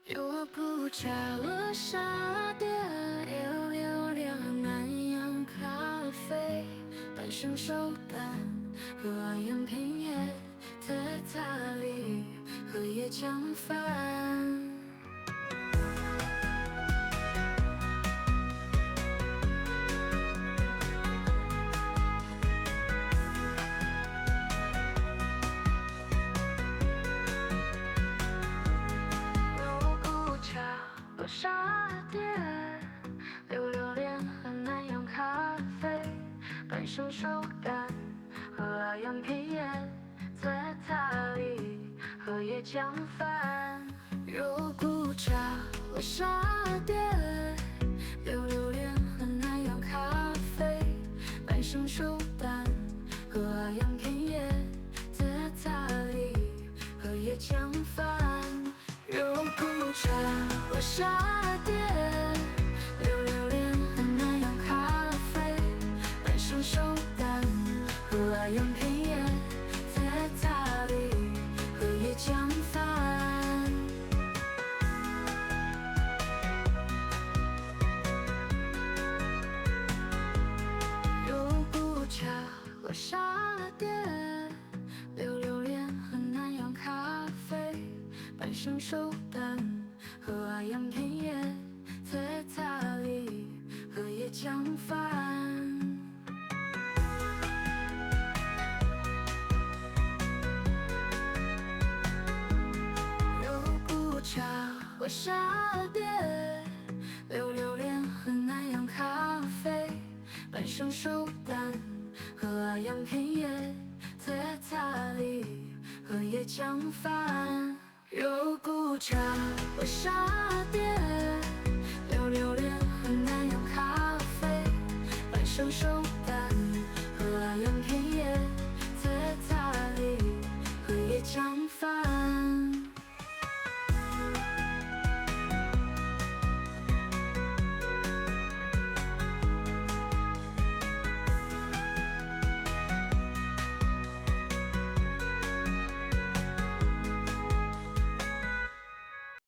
肉骨茶和沙爹，有榴莲和南洋咖啡，半生熟蛋和阿阳平叶，特塔里和椰浆饭。沙爹，榴莲和南洋咖啡，半生熟蛋和阿阳皮叶，在塔里和椰浆饭。肉骨茶和沙爹，榴莲和南洋咖啡，半生熟蛋和阿阳皮叶，在塔里和椰浆饭。肉骨茶和沙爹，榴莲和南洋咖啡，半生熟蛋和阿阳皮叶，在塔里和椰浆饭。肉骨茶和沙爹，榴莲和南洋咖啡，半生熟蛋和阿阳皮叶，在塔里和椰浆饭。肉骨茶和沙爹，榴莲和南洋咖啡，半生熟蛋和阿阳皮叶，在塔里和椰浆饭。肉骨茶和沙爹，榴莲和南洋咖啡，半生熟